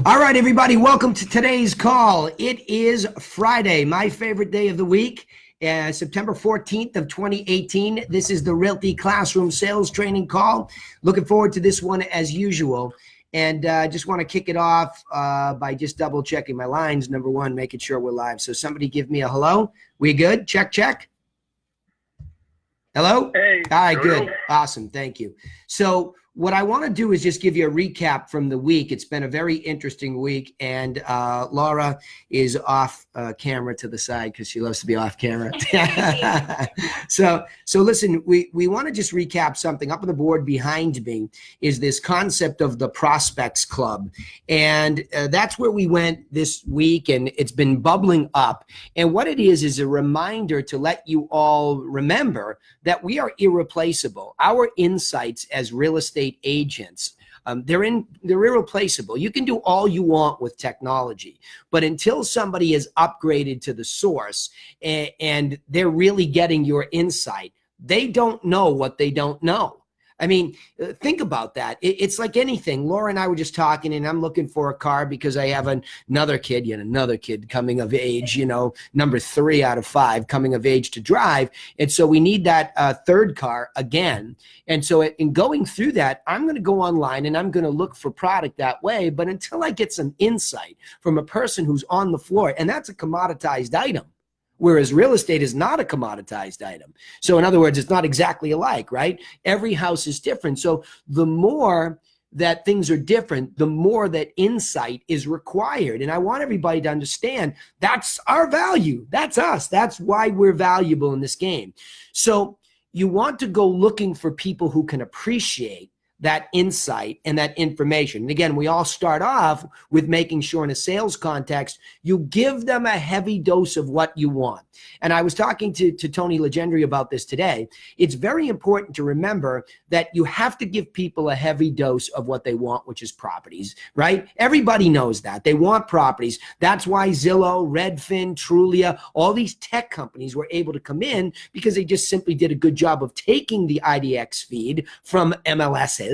All right, everybody, welcome to today's call. It is Friday, my favorite day of the week, September 14th of 2018. This is the Realty Classroom Sales Training Call. Looking forward to this one as usual. And just want to kick it off by just double checking my lines. Number one, making sure we're live. So somebody give me a hello. We good? Check, check. Hello? Hey. All right, good. Awesome. Thank you. So what I want to do is just give you a recap from the week. It's been a very interesting week, and Laura is off camera to the side because she loves to be off camera. So listen, we want to just recap something. Up on the board behind me is this concept of the Prospects Club, and that's where we went this week, and it's been bubbling up. And what it is a reminder to let you all remember that we are irreplaceable. Our insights as real estate agents, they're irreplaceable. You can do all you want with technology, but until somebody is upgraded to the source and they're really getting your insight, they don't know what they don't know. I mean, think about that. It's like anything. Laura and I were just talking, and I'm looking for a car because I have another kid coming of age, number 3 out of 5 coming of age to drive. And so we need that third car again. And so in going through that, I'm going to go online and I'm going to look for product that way. But until I get some insight from a person who's on the floor, and that's a commoditized item. Whereas real estate is not a commoditized item. So in other words, it's not exactly alike, right? Every house is different. So the more that things are different, the more that insight is required. And I want everybody to understand that's our value. That's us. That's why we're valuable in this game. So you want to go looking for people who can appreciate that insight and that information. And again, we all start off with making sure in a sales context, you give them a heavy dose of what you want. And I was talking to Tony Legendry about this today. It's very important to remember that you have to give people a heavy dose of what they want, which is properties, right? Everybody knows that. They want properties. That's why Zillow, Redfin, Trulia, all these tech companies were able to come in because they just simply did a good job of taking the IDX feed from MLSs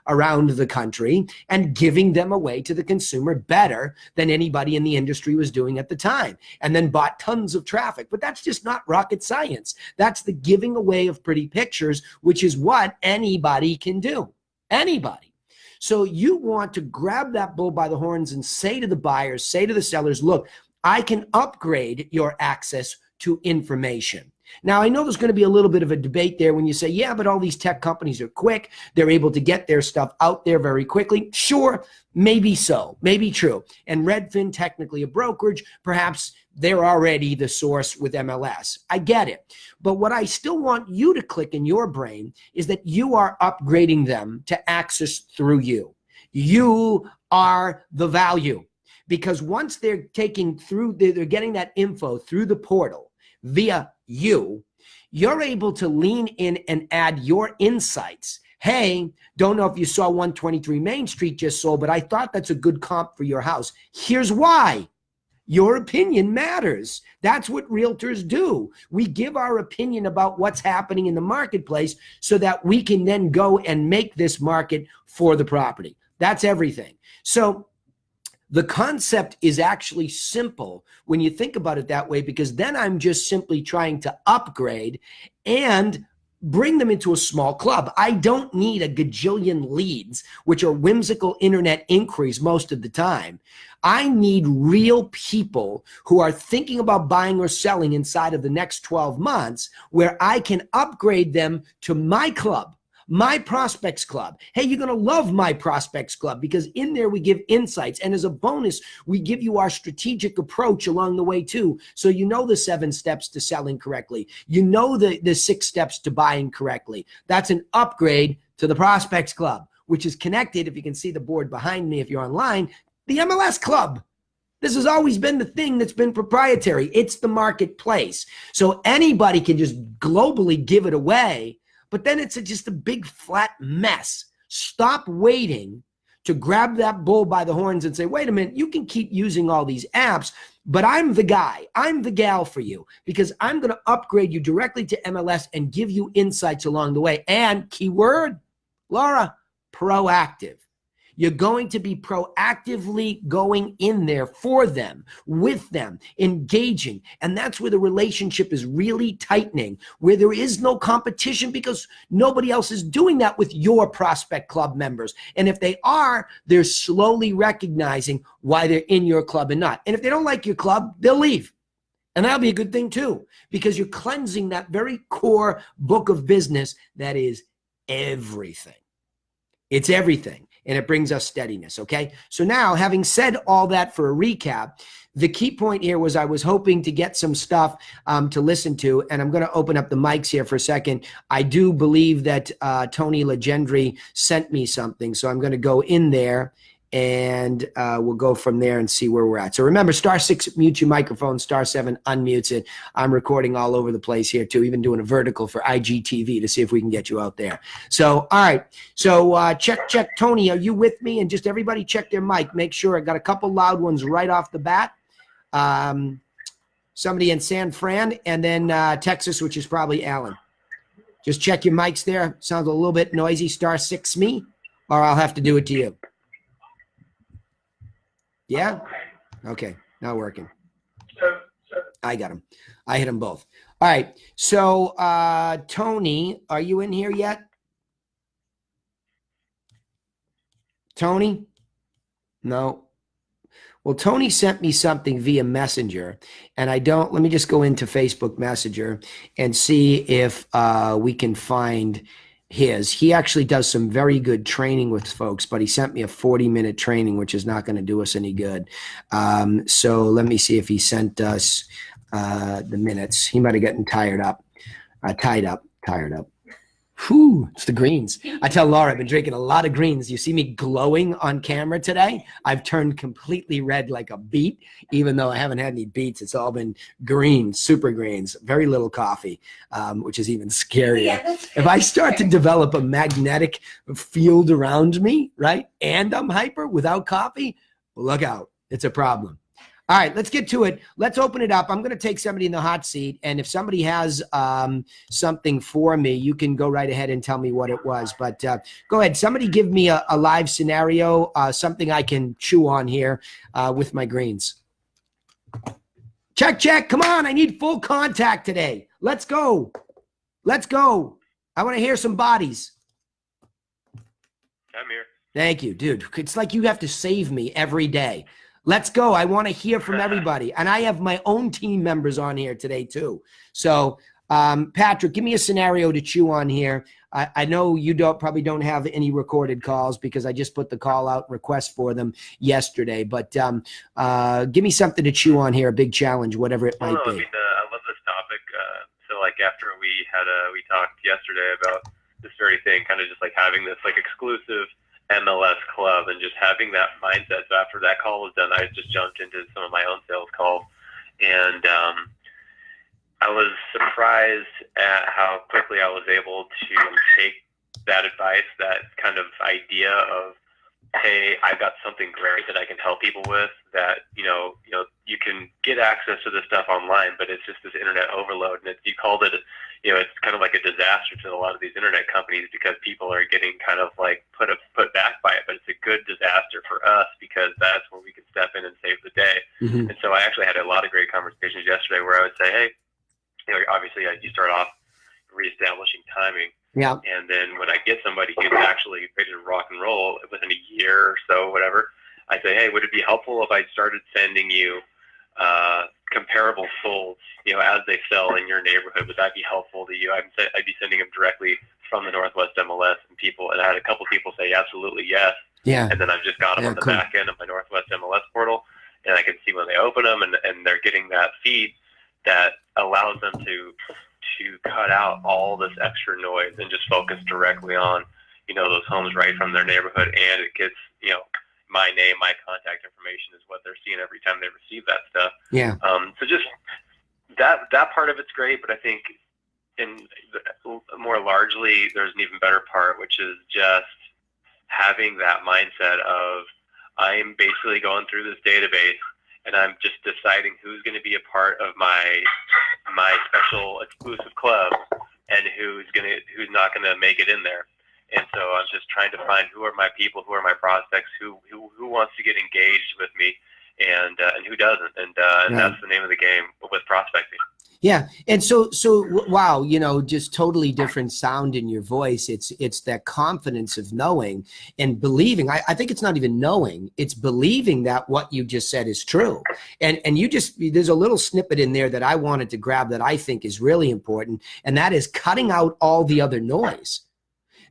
around the country and giving them away to the consumer better than anybody in the industry was doing at the time, and then bought tons of traffic. But that's just not rocket science. That's the giving away of pretty pictures, which is what anybody can do. Anybody. So you want to grab that bull by the horns and say to the buyers, say to the sellers, look, I can upgrade your access to information. Now, I know there's going to be a little bit of a debate there when you say, yeah, but all these tech companies are quick. They're able to get their stuff out there very quickly. Sure, maybe so, maybe true. And Redfin, technically a brokerage, perhaps they're already the source with MLS. I get it. But what I still want you to click in your brain is that you are upgrading them to access through you. You are the value. Because once they're taking through, they're getting that info through the portal via you're able to lean in and add your insights. Hey, don't know if you saw 123 Main Street just sold, but I thought that's a good comp for your house. Here's why. Your opinion matters. That's what realtors do. We give our opinion about what's happening in the marketplace so that we can then go and make this market for the property. That's everything. So the concept is actually simple when you think about it that way, because then I'm just simply trying to upgrade and bring them into a small club. I don't need a gajillion leads, which are whimsical internet inquiries most of the time. I need real people who are thinking about buying or selling inside of the next 12 months where I can upgrade them to my club. My Prospects Club. Hey, you're going to love My Prospects Club because in there we give insights. And as a bonus, we give you our strategic approach along the way too. So you know the 7 steps to selling correctly. You know the 6 steps to buying correctly. That's an upgrade to the Prospects Club, which is connected, if you can see the board behind me if you're online, the MLS Club. This has always been the thing that's been proprietary. It's the marketplace. So anybody can just globally give it away. But then it's just a big flat mess. Stop waiting to grab that bull by the horns and say, wait a minute, you can keep using all these apps, but I'm the guy, I'm the gal for you, because I'm going to upgrade you directly to MLS and give you insights along the way. And keyword, Laura, proactive. You're going to be proactively going in there for them, with them, engaging. And that's where the relationship is really tightening, where there is no competition because nobody else is doing that with your prospect club members. And if they are, they're slowly recognizing why they're in your club and not. And if they don't like your club, they'll leave. And that'll be a good thing too, because you're cleansing that very core book of business that is everything. It's everything. And it brings us steadiness. Okay. So now, having said all that for a recap, the key point here was I was hoping to get some stuff to listen to, and I'm going to open up the mics here for a second. I do believe that Tony Legendry sent me something, so I'm going to go in there and we'll go from there and see where we're at. So remember, *6 mutes your microphone, *7 unmutes it. I'm recording all over the place here too, even doing a vertical for IGTV to see if we can get you out there. So, all right. So check. Tony, are you with me? And just everybody check their mic. Make sure I got a couple loud ones right off the bat. Somebody in San Fran, and then Texas, which is probably Alan. Just check your mics there. Sounds a little bit noisy. *6 me, or I'll have to do it to you. Yeah? Okay. Not working. I got him. I hit them both. All right. So, Tony, are you in here yet? Tony? No. Well, Tony sent me something via Messenger, and let me just go into Facebook Messenger and see if we can find his. He actually does some very good training with folks, but he sent me a 40-minute training, which is not going to do us any good. So let me see if he sent us the minutes. He might have gotten tied up. Whew, it's the greens. I tell Laura, I've been drinking a lot of greens. You see me glowing on camera today? I've turned completely red like a beet, even though I haven't had any beets. It's all been greens, super greens, very little coffee, which is even scarier. Yeah, if I start to develop a magnetic field around me, right, and I'm hyper without coffee, look out. It's a problem. All right, let's get to it. Let's open it up. I'm going to take somebody in the hot seat, and if somebody has something for me, you can go right ahead and tell me what it was. But go ahead. Somebody give me a live scenario, something I can chew on here with my greens. Check. Come on. I need full contact today. Let's go. I want to hear some bodies. I'm here. Thank you, dude. It's like you have to save me every day. Let's go. I want to hear from everybody. And I have my own team members on here today too. So, Patrick, give me a scenario to chew on here. I know you probably don't have any recorded calls because I just put the call out request for them yesterday. But give me something to chew on here, a big challenge, whatever it might be. I mean, I love this topic. So, like, after we talked yesterday about this very thing, kind of just like having this like exclusive MLS club and just having that mindset. So after that call was done, I just jumped into some of my own sales calls, and I was surprised at how quickly I was able to take that advice, that kind of idea of, hey, I've got something great that I can help people with, that, you can get access to this stuff online, but it's just this internet overload. And you called it, it's kind of like a disaster to a lot of these internet companies because people are getting kind of like put back by it, but it's a good disaster for us because that's where we can step in and save the day. Mm-hmm. And so I actually had a lot of great conversations yesterday where I would say, hey, obviously you start off reestablishing timing. Yeah. And then when I get somebody who's actually ready to rock and roll within a year or so, whatever, I say, hey, would it be helpful if I started sending you comparable solds, as they sell in your neighborhood? Would that be helpful to you? I'd be sending them directly from the Northwest MLS, and I had a couple people say absolutely yes. Yeah. And then I've just got them on the back end of my Northwest MLS portal, and I can see when they open them, and they're getting that feed that allows them to cut out all this extra noise and just focus directly on, those homes right from their neighborhood. And it gets, my name, my contact information is what they're seeing every time they receive that stuff. Yeah. So just that part of it's great, but I think more largely, there's an even better part, which is just having that mindset of, I'm basically going through this database and I'm just deciding who's going to be a part of my special exclusive club and who's not going to make it in there. And so I'm just trying to find who are my people, who are my prospects, who wants to get engaged with me, and who doesn't. And Right. that's the name of the game with prospecting. Yeah. And so wow, just totally different sound in your voice. It's that confidence of knowing and believing. I think it's not even knowing, it's believing that what you just said is true. And there's a little snippet in there that I wanted to grab that I think is really important. And that is cutting out all the other noise.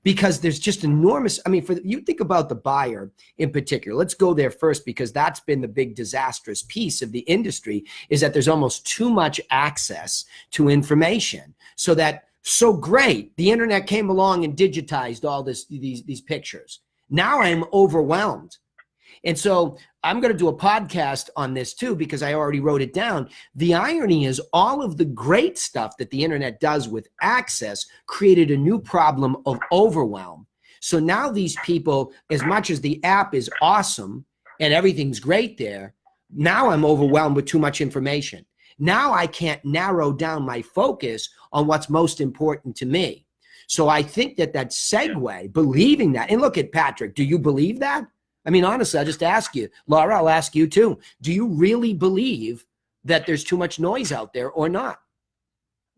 Because there's just enormous, you think about the buyer in particular, let's go there first, because that's been the big disastrous piece of the industry, is that there's almost too much access to information. So great, the internet came along and digitized all these pictures. Now I'm overwhelmed. And so I'm going to do a podcast on this too, because I already wrote it down. The irony is all of the great stuff that the internet does with access created a new problem of overwhelm. So now these people, as much as the app is awesome and everything's great there, now I'm overwhelmed with too much information. Now I can't narrow down my focus on what's most important to me. So I think that segue, believing that, and look at Patrick, do you believe that? Honestly, I'll just ask you. Laura, I'll ask you too. Do you really believe that there's too much noise out there or not?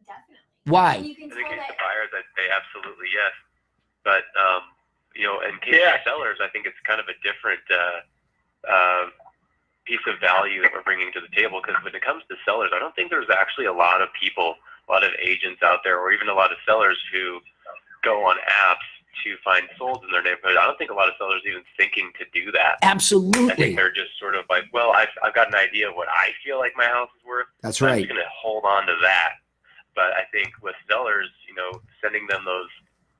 Definitely. Why? And you can In the tell case that of buyers, I'd say absolutely yes. But, in case of sellers, I think it's kind of a different piece of value that we're bringing to the table. Because when it comes to sellers, I don't think there's actually a lot of people, a lot of agents out there, or even a lot of sellers who go on apps to find solds in their neighborhood. I don't think a lot of sellers even thinking to do that. Absolutely. I think they're just sort of like, well, I've got an idea of what I feel like my house is worth. That's right. I'm just going to hold on to that. But I think with sellers, sending them those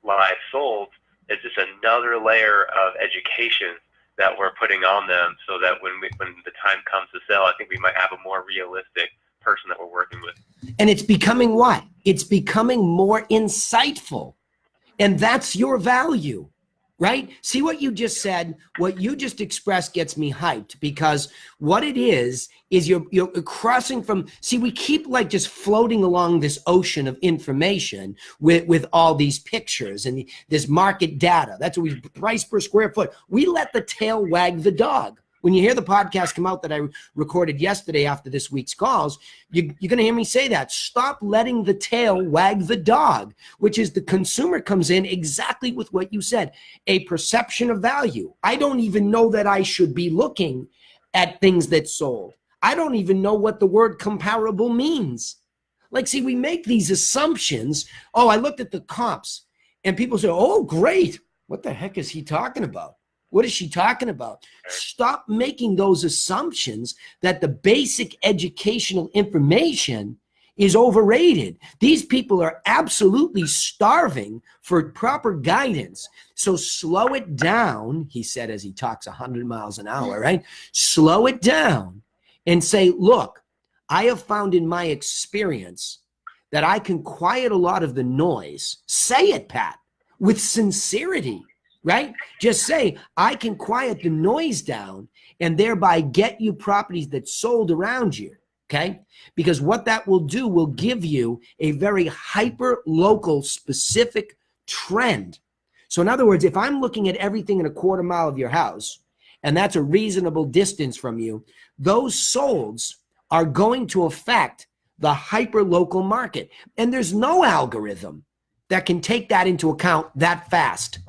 live solds is just another layer of education that we're putting on them, so that when the time comes to sell, I think we might have a more realistic person that we're working with. And it's becoming what? It's becoming more insightful. And that's your value, right? See what you just said, what you just expressed gets me hyped, because what it is you're crossing from, we keep like just floating along this ocean of information with all these pictures and this market data. That's what we price per square foot. We let the tail wag the dog. When you hear the podcast come out that I recorded yesterday after this week's calls, you're going to hear me say that. Stop letting the tail wag the dog, which is the consumer comes in exactly with what you said, a perception of value. I don't even know that I should be looking at things that sold. I don't even know what the word comparable means. We make these assumptions. Oh, I looked at the comps, and people say, oh, great. What the heck is he talking about? What is she talking about? Stop making those assumptions that the basic educational information is overrated. These people are absolutely starving for proper guidance. So slow it down, he said as he talks 100 miles an hour, right? Slow it down and say, look, I have found in my experience that I can quiet a lot of the noise. Say it, Pat, with sincerity. Right? Just say, I can quiet the noise down and thereby get you properties that sold around you. Okay? Because what that will do will give you a very hyper local specific trend. So in other words, if I'm looking at everything in a quarter mile of your house, and that's a reasonable distance from you, those solds are going to affect the hyper local market. And there's no algorithm that can take that into account that fast.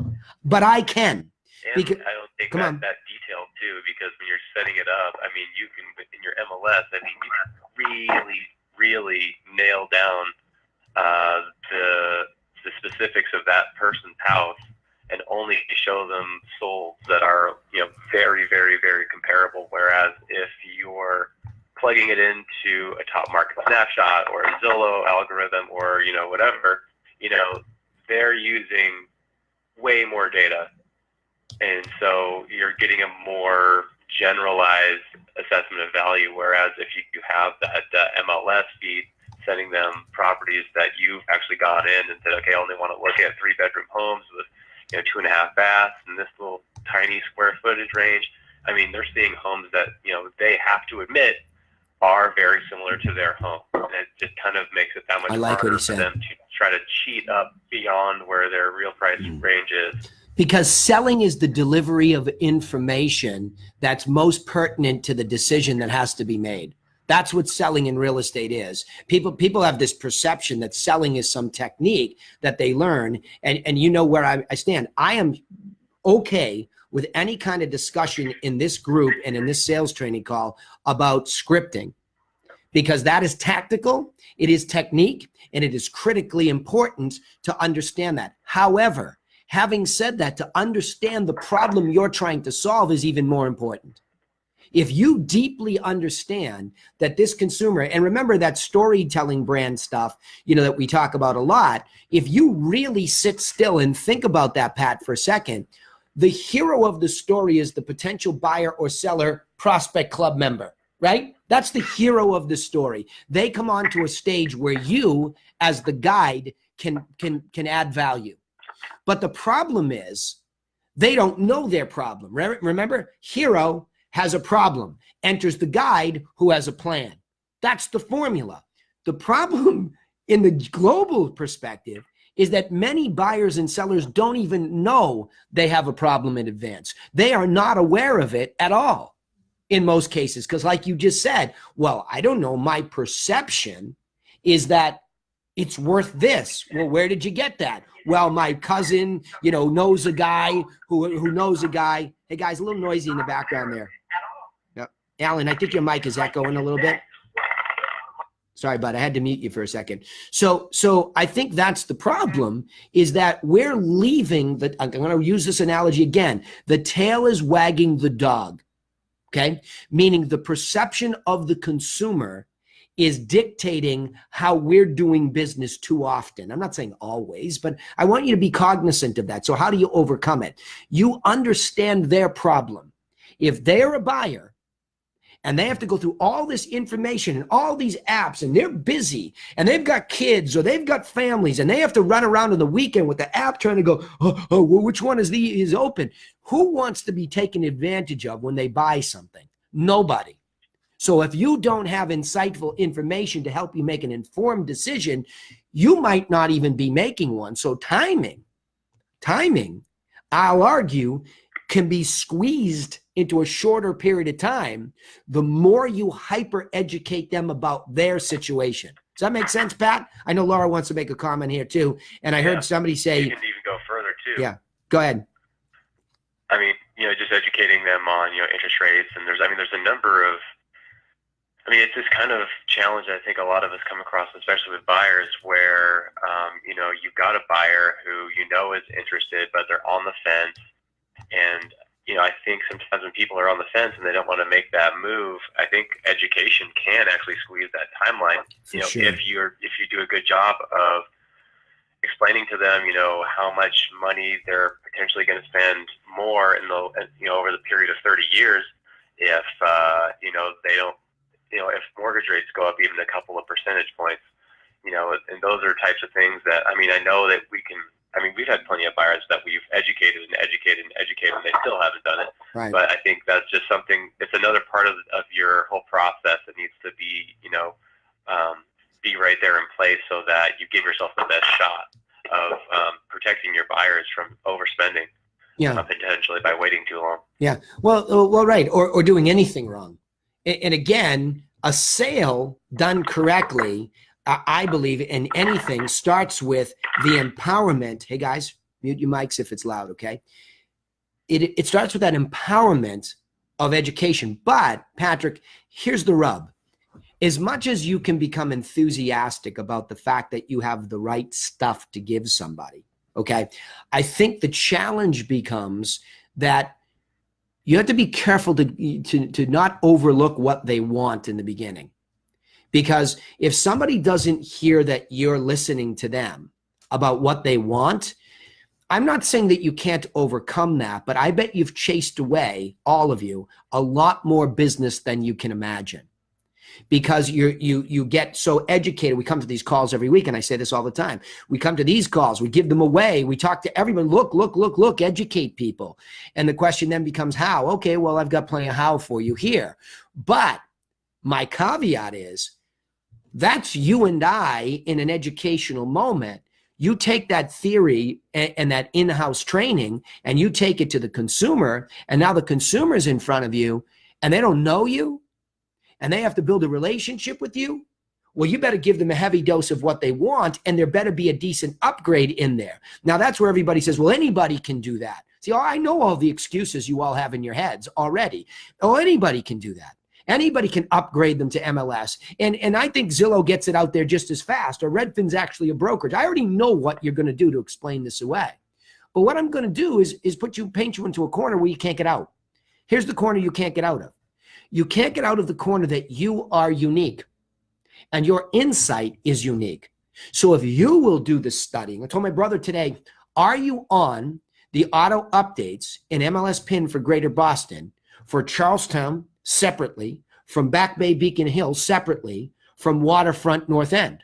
But I can. And I don't think that detailed too, because when you're setting it up, you can, in your MLS, you can really nail down the specifics of that person's house, and only show them solds that are, very, very, very comparable. Whereas if you're plugging it into a top market snapshot or a Zillow algorithm or, whatever, they're using way more data, and so you're getting a more generalized assessment of value. Whereas if you have that MLS feed sending them properties that you've actually gone in and said, okay, I only want to look at 3-bedroom homes with 2.5 baths and this little tiny square footage range. They're seeing homes that they have to admit are very similar to their home, and it just kind of makes it that much harder for them to try to cheat up beyond where their real price range is. Because selling is the delivery of information that's most pertinent to the decision that has to be made. That's what selling in real estate is. People have this perception that selling is some technique that they learn. And you know where I stand. I am okay with any kind of discussion in this group and in this sales training call about scripting, because that is tactical, it is technique, and it is critically important to understand that. However, having said that, to understand the problem you're trying to solve is even more important. If you deeply understand that this consumer, and remember that storytelling brand stuff, that we talk about a lot, if you really sit still and think about that, Pat, for a second, the hero of the story is the potential buyer or seller prospect club member, right? That's the hero of the story. They come onto a stage where you, as the guide, can add value. But the problem is they don't know their problem. Remember, hero has a problem, enters the guide who has a plan. That's the formula. The problem in the global perspective is that many buyers and sellers don't even know they have a problem in advance. They are not aware of it at all in most cases, because like you just said, well, I don't know, my perception is that it's worth this. Well, where did you get that? Well, my cousin, knows a guy who knows a guy. Hey guys, a little noisy in the background there. Yep. Alan, I think your mic is echoing a little bit. Sorry, bud, I had to mute you for a second. So I think that's the problem, is that we're leaving I'm going to use this analogy again. The tail is wagging the dog, okay? Meaning the perception of the consumer is dictating how we're doing business too often. I'm not saying always, but I want you to be cognizant of that. So how do you overcome it? You understand their problem. If they're a buyer, and they have to go through all this information and all these apps, and they're busy, and they've got kids or they've got families, and they have to run around on the weekend with the app trying to go, well, which one is open? Who wants to be taken advantage of when they buy something? Nobody. So if you don't have insightful information to help you make an informed decision, you might not even be making one. So timing, I'll argue, can be squeezed into a shorter period of time the more you hyper educate them about their situation. Does that make sense, Pat? I know Laura wants to make a comment here too, and I heard somebody say you can even go further too. Yeah, go ahead. I mean, just educating them on interest rates, and there's a number of, it's this kind of challenge that I think a lot of us come across, especially with buyers, where you've got a buyer who is interested, but they're on the fence. And, I think sometimes when people are on the fence and they don't want to make that move, I think education can actually squeeze that timeline. Sure. If you do a good job of explaining to them, how much money they're potentially going to spend more over the period of 30 years, if, they don't, if mortgage rates go up even a couple of percentage points, and those are types of things that, I know that we've had plenty of buyers that we've educated, and they still haven't done it. Right. But I think that's just something, it's another part of your whole process that needs to be, be right there in place so that you give yourself the best shot of protecting your buyers from overspending, potentially by waiting too long. Yeah. Well, right. Or doing anything wrong. And again, a sale done correctly, I believe in anything, starts with the empowerment. Hey guys, mute your mics if it's loud, okay? It starts with that empowerment of education. But Patrick, here's the rub. As much as you can become enthusiastic about the fact that you have the right stuff to give somebody, okay? I think the challenge becomes that you have to be careful to not overlook what they want in the beginning. Because if somebody doesn't hear that you're listening to them about what they want, I'm not saying that you can't overcome that, but I bet you've chased away, all of you, a lot more business than you can imagine. Because you get so educated. We come to these calls every week, and I say this all the time. We come to these calls, we give them away, we talk to everyone, look, educate people. And the question then becomes how? Okay, well, I've got plenty of how for you here. But my caveat is, That's you and I in an educational moment. You take that theory and that in-house training and you take it to the consumer, and now the consumer's in front of you and they don't know you and they have to build a relationship with you. Well, you better give them a heavy dose of what they want, and there better be a decent upgrade in there. Now, that's where everybody says, well, anybody can do that. See, I know all the excuses you all have in your heads already. Oh, anybody can do that. Anybody can upgrade them to MLS. And I think Zillow gets it out there just as fast, or Redfin's actually a brokerage. I already know what you're going to do to explain this away. But what I'm going to do is paint you into a corner where you can't get out. Here's the corner you can't get out of. You can't get out of the corner that you are unique and your insight is unique. So if you will do the studying, I told my brother today, are you on the auto updates in MLS PIN for Greater Boston, for Charlestown separately, from Back Bay Beacon Hill separately, from Waterfront North End?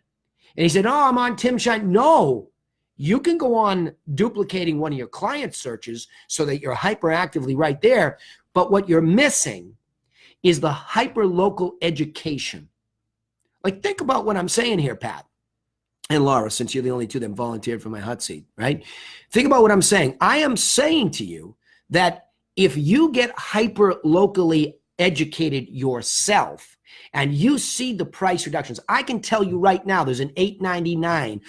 And he said, oh, I'm on Tim Shine. No, you can go on duplicating one of your client searches so that you're hyperactively right there. But what you're missing is the hyper local education. Like, think about what I'm saying here, Pat and Laura, since you're the only two that volunteered for my hot seat, right? Think about what I'm saying. I am saying to you that if you get hyper locally educated yourself and you see the price reductions, I can tell you right now, there's an $8.99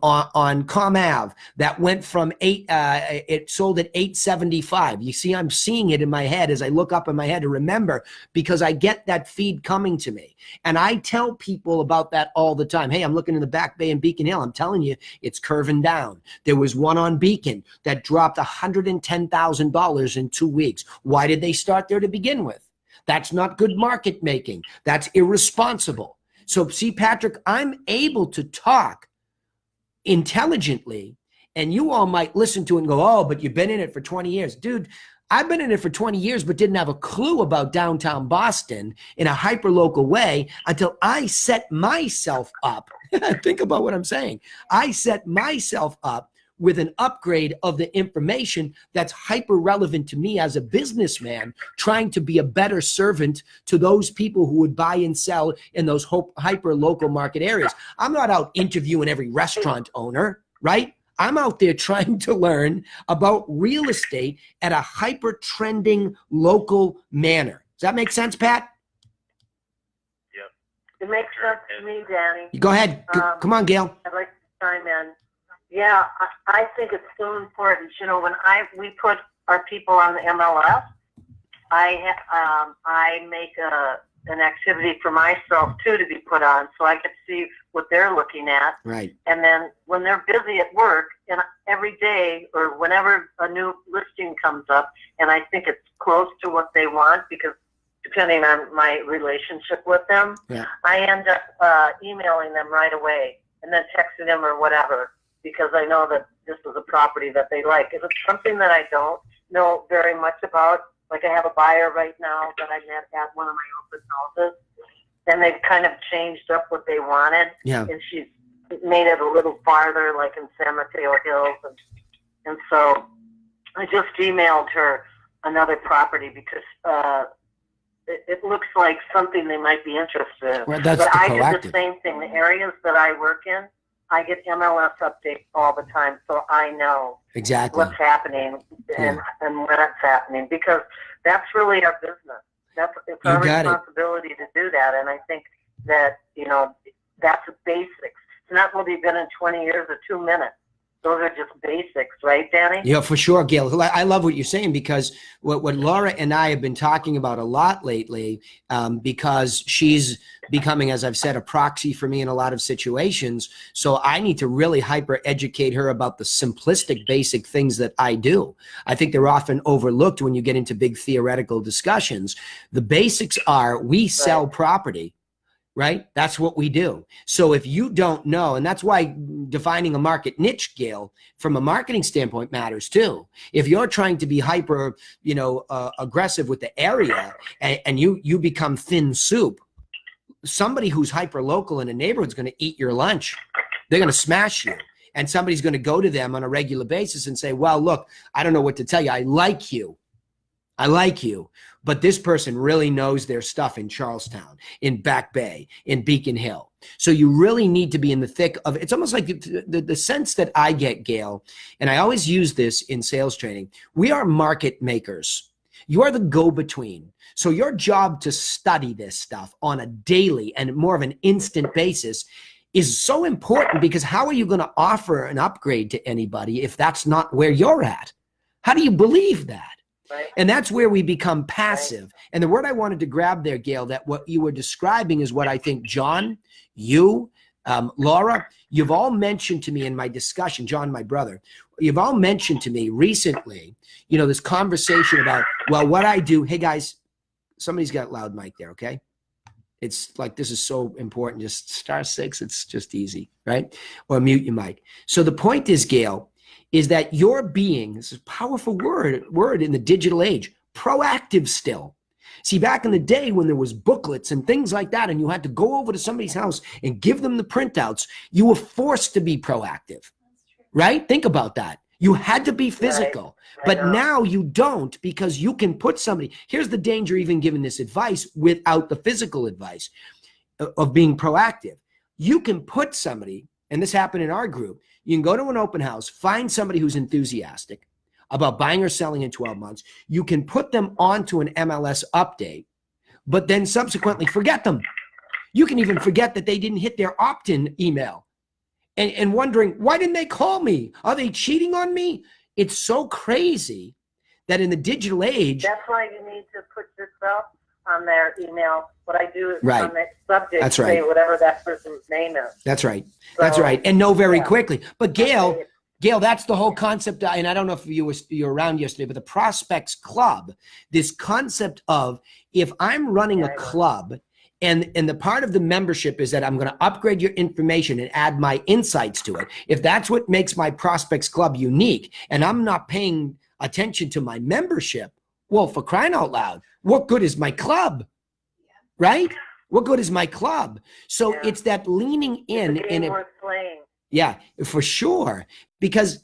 on Com Ave that went from it sold at $8.75. You see, I'm seeing it in my head as I look up in my head to remember, because I get that feed coming to me. And I tell people about that all the time. Hey, I'm looking in the Back Bay and Beacon Hill. I'm telling you, it's curving down. There was one on Beacon that dropped $110,000 in 2 weeks. Why did they start there to begin with? That's not good market making. That's irresponsible. So see, Patrick, I'm able to talk intelligently, and you all might listen to it and go, oh, but you've been in it for 20 years. Dude, I've been in it for 20 years, but didn't have a clue about downtown Boston in a hyper-local way until I set myself up. Think about what I'm saying. I set myself up with an upgrade of the information that's hyper relevant to me as a businessman, trying to be a better servant to those people who would buy and sell in those hyper local market areas. I'm not out interviewing every restaurant owner, right? I'm out there trying to learn about real estate at a hyper trending local manner. Does that make sense, Pat? Yep. It makes sense to me, Danny. Go ahead. Come on, Gail. I'd like to chime in. Yeah, I think it's so important. You know, when we put our people on the MLS, I make an activity for myself too to be put on, so I can see what they're looking at. Right. And then when they're busy at work, and every day or whenever a new listing comes up, and I think it's close to what they want, because depending on my relationship with them, yeah, I end up emailing them right away and then texting them or whatever, because I know that this is a property that they like. If it's something that I don't know very much about, like I have a buyer right now that I met at one of my open houses, and they've kind of changed up what they wanted. Yeah. And she's made it a little farther, like in San Mateo Hills. And so I just emailed her another property because it looks like something they might be interested in. Well, that's but I proactive. do the same thing. The areas that I work in, I get MLS updates all the time, so I know exactly what's happening and when it's happening, because that's really our business. It's our responsibility to do that, and I think that, you know, that's the basics. It's not what we've been in 20 years or 2 minutes. Those are just basics, right, Danny? Yeah, for sure, Gail. I love what you're saying, because what Laura and I have been talking about a lot lately, because she's becoming, as I've said, a proxy for me in a lot of situations. So I need to really hyper educate her about the simplistic, basic things that I do. I think they're often overlooked when you get into big theoretical discussions. The basics are we sell property. Right? That's what we do. So if you don't know, and that's why defining a market niche, Gail, from a marketing standpoint matters too. If you're trying to be hyper, aggressive with the area, and you become thin soup, somebody who's hyper local in a neighborhood is going to eat your lunch. They're going to smash you. And somebody's going to go to them on a regular basis and say, well, look, I don't know what to tell you. I like you. I like you, but this person really knows their stuff in Charlestown, in Back Bay, in Beacon Hill. So you really need to be in the thick of it. It's almost like the sense that I get, Gail, and I always use this in sales training. We are market makers. You are the go-between. So your job to study this stuff on a daily and more of an instant basis is so important, because how are you going to offer an upgrade to anybody if that's not where you're at? How do you believe that? Right. And that's where we become passive. And the word I wanted to grab there, Gail, that what you were describing is what I think John, you, Laura, you've all mentioned to me in my discussion, John, my brother, you've all mentioned to me recently, this conversation about, well, what I do. Hey, guys, somebody's got a loud mic there, okay? It's like, this is so important. Just *6. It's just easy, right? Or mute your mic. So the point is, Gail, is that your being, this is a powerful word in the digital age, proactive still. See, back in the day when there was booklets and things like that, and you had to go over to somebody's house and give them the printouts, you were forced to be proactive, right? Think about that. You had to be physical, but now you don't, because you can put somebody, here's the danger even giving this advice without the physical advice of being proactive. You can put somebody, and this happened in our group, you can go to an open house, find somebody who's enthusiastic about buying or selling in 12 months. You can put them onto an MLS update, but then subsequently forget them. You can even forget that they didn't hit their opt-in email and wondering, why didn't they call me? Are they cheating on me? It's so crazy that in the digital age. That's why you need to put yourself on their email. What I do is on the subject, That's right. say whatever that person's name is. That's right. So, That's right. And know very quickly. But Gail, that's the whole concept. And I don't know if you were around yesterday, but the Prospects Club, this concept of, if I'm running a club and the part of the membership is that I'm going to upgrade your information and add my insights to it. If that's what makes my Prospects Club unique, and I'm not paying attention to my membership, well, for crying out loud, what good is my club? Right? What good is my club? So it's that leaning in. It's a game worth playing. Yeah, for sure. Because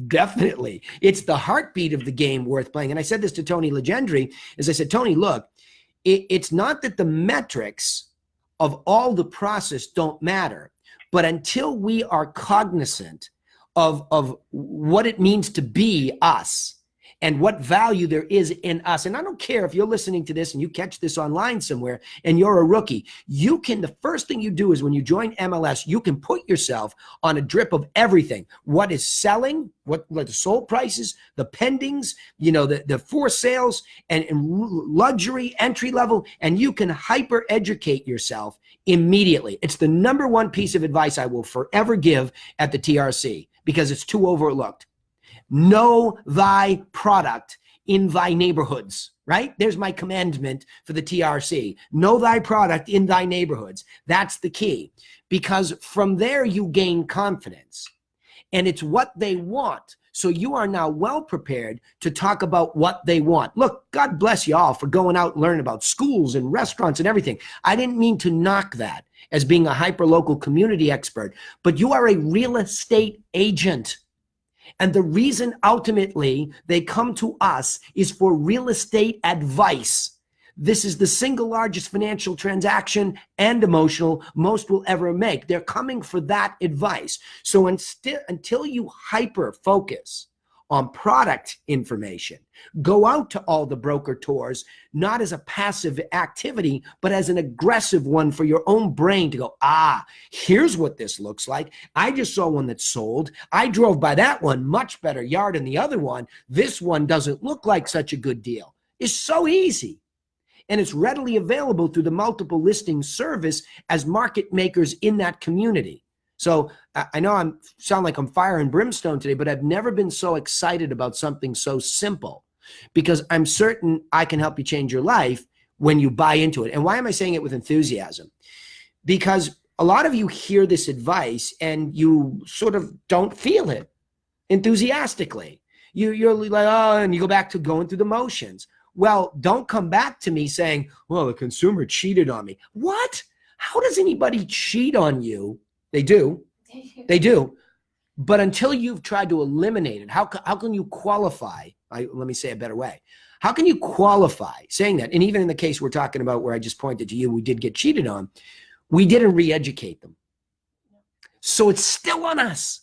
definitely it's the heartbeat of the game worth playing. And I said this to Tony Legendry, as I said, Tony, look, it's not that the metrics of all the process don't matter, but until we are cognizant of what it means to be us, and what value there is in us. And I don't care if you're listening to this and you catch this online somewhere and you're a rookie. The first thing you do is when you join MLS, you can put yourself on a drip of everything. What is selling, what the sold prices, the pendings, the for sales and luxury entry level, and you can hyper educate yourself immediately. It's the number one piece of advice I will forever give at the TRC, because it's too overlooked. Know thy product in thy neighborhoods, right? There's my commandment for the TRC. Know thy product in thy neighborhoods. That's the key, because from there you gain confidence, and it's what they want. So you are now well prepared to talk about what they want. Look, God bless you all for going out and learning about schools and restaurants and everything. I didn't mean to knock that as being a hyper-local community expert, but you are a real estate agent. And the reason ultimately they come to us is for real estate advice. This is the single largest financial transaction and emotional most will ever make. They're coming for that advice. So until you hyper focus on product information, go out to all the broker tours, not as a passive activity, but as an aggressive one for your own brain to go, here's what this looks like. I just saw one that sold. I drove by that one, much better yard than the other one. This one doesn't look like such a good deal. It's so easy. And it's readily available through the multiple listing service as market makers in that community. So I know I sound like I'm fire and brimstone today, but I've never been so excited about something so simple, because I'm certain I can help you change your life when you buy into it. And why am I saying it with enthusiasm? Because a lot of you hear this advice and you sort of don't feel it enthusiastically. You're like, and you go back to going through the motions. Well, don't come back to me saying, well, the consumer cheated on me. What? How does anybody cheat on you? They do. They do. But until you've tried to eliminate it, how can you qualify? Let me say a better way. How can you qualify saying that? And even in the case we're talking about where I just pointed to you, we did get cheated on. We didn't re-educate them. So it's still on us.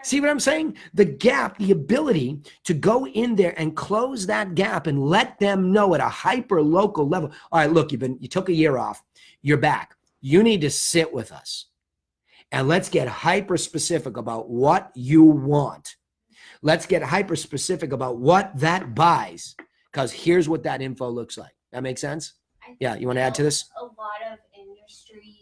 See what I'm saying? The gap, the ability to go in there and close that gap and let them know at a hyper local level. All right, look, you took a year off. You're back. You need to sit with us and let's get hyper specific about what you want. Let's get hyper specific about what that buys, because here's what that info looks like. That makes sense? Yeah, you want to add to this? A lot of industries,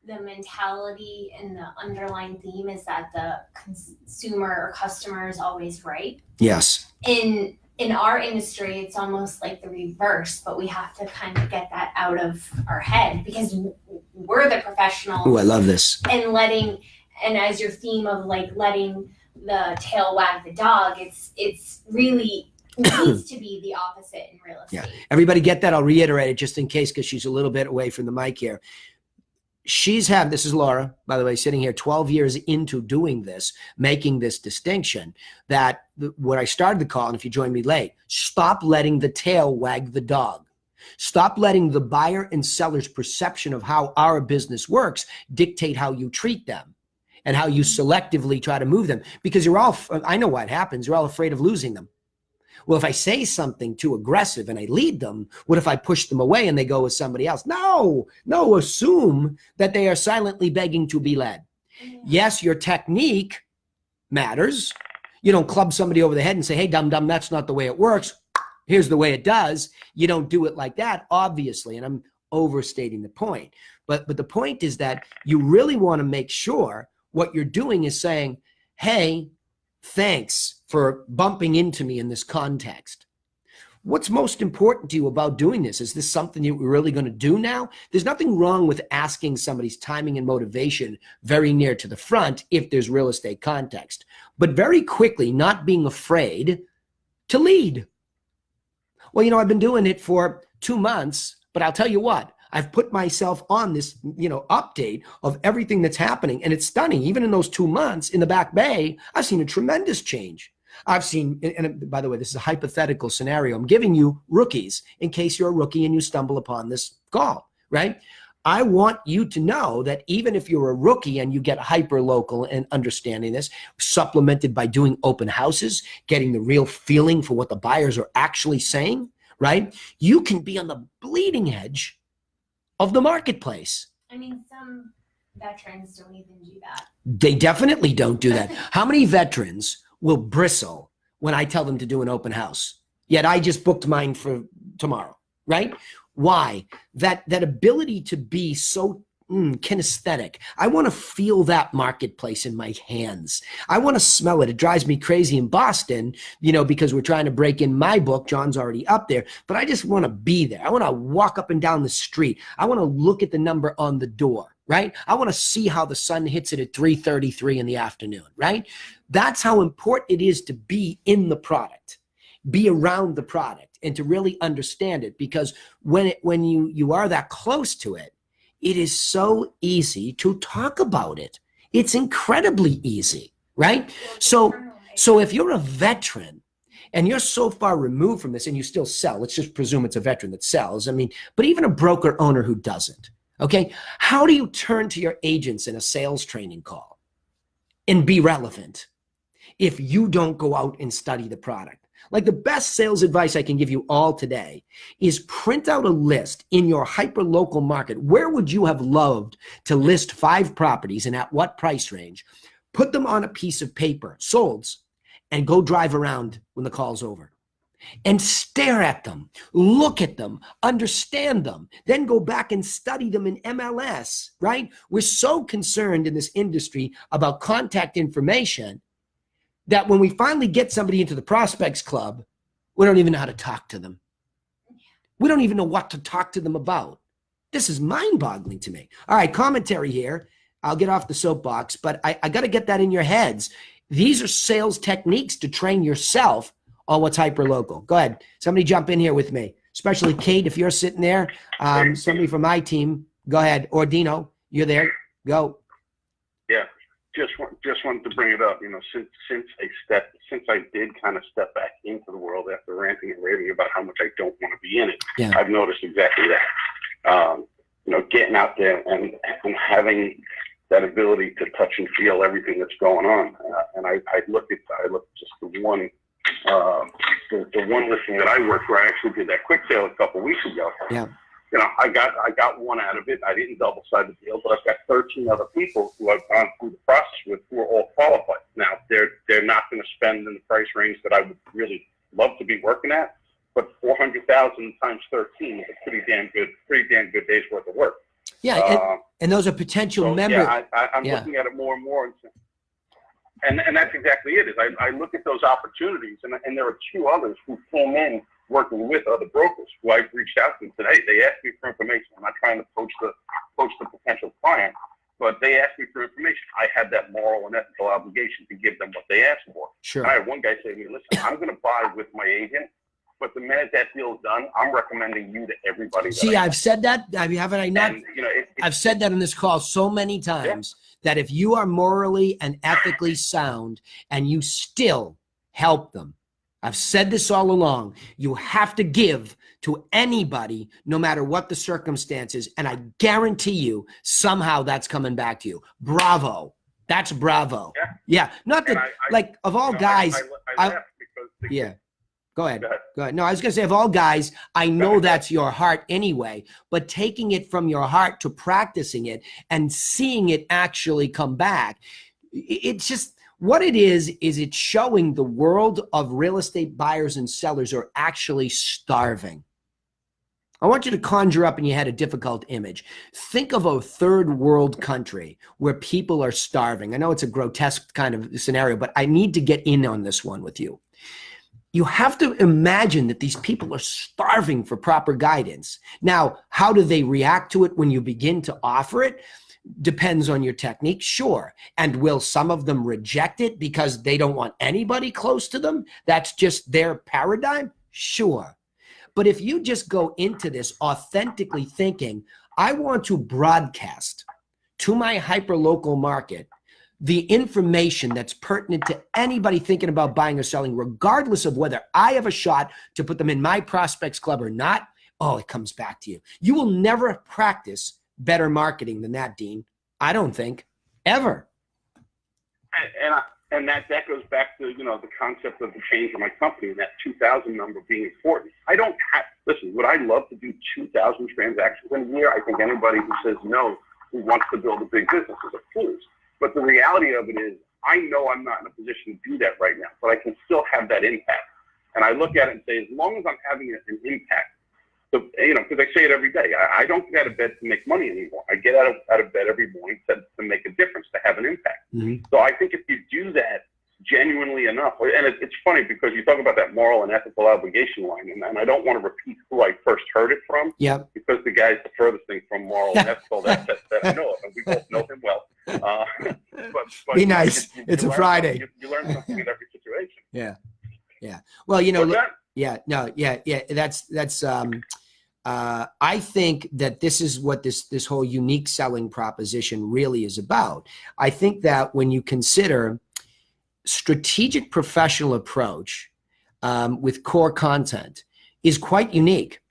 the mentality and the underlying theme is that the consumer or customer is always right. Yes. In our industry, it's almost like the reverse, but we have to kind of get that out of our head because we're the professionals. Oh, I love this. And as your theme of like letting the tail wag the dog, it's really needs to be the opposite in real estate. Yeah. Everybody get that? I'll reiterate it just in case, because she's a little bit away from the mic here. This is Laura, by the way, sitting here 12 years into doing this, making this distinction that when I started the call, and if you joined me late, stop letting the tail wag the dog. Stop letting the buyer and seller's perception of how our business works dictate how you treat them and how you selectively try to move them, because I know what happens. You're all afraid of losing them. Well, if I say something too aggressive and I lead them, what if I push them away and they go with somebody else? No, assume that they are silently begging to be led. Yes, your technique matters. You don't club somebody over the head and say, hey, dum-dum, that's not the way it works. Here's the way it does. You don't do it like that, obviously, and I'm overstating the point. But the point is that you really want to make sure what you're doing is saying, hey, thanks for bumping into me in this context. What's most important to you about doing this? Is this something you're really going to do now? There's nothing wrong with asking somebody's timing and motivation very near to the front if there's real estate context, but very quickly not being afraid to lead. Well, I've been doing it for 2 months, but I'll tell you what, I've put myself on this, update of everything that's happening. And it's stunning. Even in those 2 months in the Back Bay, I've seen a tremendous change. I've seen, and by the way, this is a hypothetical scenario. I'm giving you rookies in case you're a rookie and you stumble upon this call, right? I want you to know that even if you're a rookie and you get hyper local and understanding this, supplemented by doing open houses, getting the real feeling for what the buyers are actually saying, right? You can be on the bleeding edge of the marketplace. I mean, some veterans don't even do that. They definitely don't do that. How many veterans will bristle when I tell them to do an open house? Yet I just booked mine for tomorrow, right? Why? That ability to be so kinesthetic. I want to feel that marketplace in my hands. I want to smell it. It drives me crazy in Boston, because we're trying to break in my book. John's already up there, but I just want to be there. I want to walk up and down the street. I want to look at the number on the door, right? I want to see how the sun hits it at 3:33 in the afternoon, right? That's how important it is to be in the product, be around the product, and to really understand it, because when you are that close to it, it is so easy to talk about it. It's incredibly easy, right? So if you're a veteran and you're so far removed from this and you still sell, let's just presume it's a veteran that sells. But even a broker owner who doesn't, okay? How do you turn to your agents in a sales training call and be relevant if you don't go out and study the product? Like, the best sales advice I can give you all today is print out a list in your hyper-local market. Where would you have loved to list 5 properties and at what price range? Put them on a piece of paper, solds, and go drive around when the call's over. And stare at them, look at them, understand them, then go back and study them in MLS, right? We're so concerned in this industry about contact information that when we finally get somebody into the prospects club, we don't even know how to talk to them. We don't even know what to talk to them about. This is mind-boggling to me. All right, commentary here. I'll get off the soapbox, but I got to get that in your heads. These are sales techniques to train yourself on what's hyper-local. Go ahead. Somebody jump in here with me, especially Kate, if you're sitting there. Somebody from my team, go ahead. Or Dino, you're there. Go. Yeah. just wanted to bring it up. You know, since I did kind of step back into the world after ranting and raving about how much I don't want to be in it, Yeah. I've noticed exactly that. You know, getting out there and having that ability to touch and feel everything that's going on. And I look at just the one listing that I worked where I actually did that quick sale a couple of weeks ago. Yeah. You know, I got one out of it. I didn't double side the deal, but I've got 13 other people who I've gone through the process with who are all qualified. Now they're not going to spend in the price range that I would really love to be working at, but 400,000 times 13 is a pretty damn good day's worth of work. Yeah, and those are potential members. Yeah, I'm looking at it more and more, and that's exactly it. Is I look at those opportunities, and there are two others who came in working with other brokers who I've reached out to today. They asked me for information. I'm not trying to poach the potential client, but they asked me for information. I had that moral and ethical obligation to give them what they asked for. Sure. And I had one guy say to me, "Listen, I'm going to buy with my agent, but the minute that deal's done, I'm recommending you to everybody." See, I've said that. Haven't I not? And, you know, I've said that in this call so many times that if you are morally and ethically sound and you still help them, I've said this all along, you have to give to anybody, no matter what the circumstances. And I guarantee you, somehow that's coming back to you. Bravo. That's bravo. Yeah. Not that, like, of all guys. I laugh because yeah. Go ahead. Go ahead. Go ahead. No, I was going to say, of all guys, I know that's your heart anyway, but taking it from your heart to practicing it and seeing it actually come back, it's just what it is it's showing the world of real estate buyers and sellers are actually starving. I want you to conjure up in your head a difficult image. Think of a third world country where people are starving. I know it's a grotesque kind of scenario, but I need to get in on this one with you. You have to imagine that these people are starving for proper guidance. Now, how do they react to it when you begin to offer it? Depends on your technique, sure. And will some of them reject it because they don't want anybody close to them? That's just their paradigm? Sure. But if you just go into this authentically thinking, I want to broadcast to my hyperlocal market the information that's pertinent to anybody thinking about buying or selling, regardless of whether I have a shot to put them in my prospects club or not, oh, it comes back to you. You will never practice better marketing than that, Dean. I don't think, ever. And that goes back to, you know, the concept of the change of my company and that 2,000 number being important. I don't have, listen, would I love to do 2,000 transactions in a year? I think anybody who says no, who wants to build a big business is a fool. But the reality of it is, I know I'm not in a position to do that right now, but I can still have that impact. And I look at it and say, as long as I'm having an impact, so, you know, because I say it every day, I don't get out of bed to make money anymore. I get out of bed every morning to make a difference, to have an impact. Mm-hmm. So I think if you do that genuinely enough, and it's funny because you talk about that moral and ethical obligation line, and I don't want to repeat who I first heard it from, because the guy's the furthest thing from moral and ethical that I know of, and we both know him well. But be nice. It's a Friday. You learn something in every situation. Yeah. Well, you know, that's I think that this is what this whole unique selling proposition really is about. I think that when you consider strategic professional approach with core content is quite unique.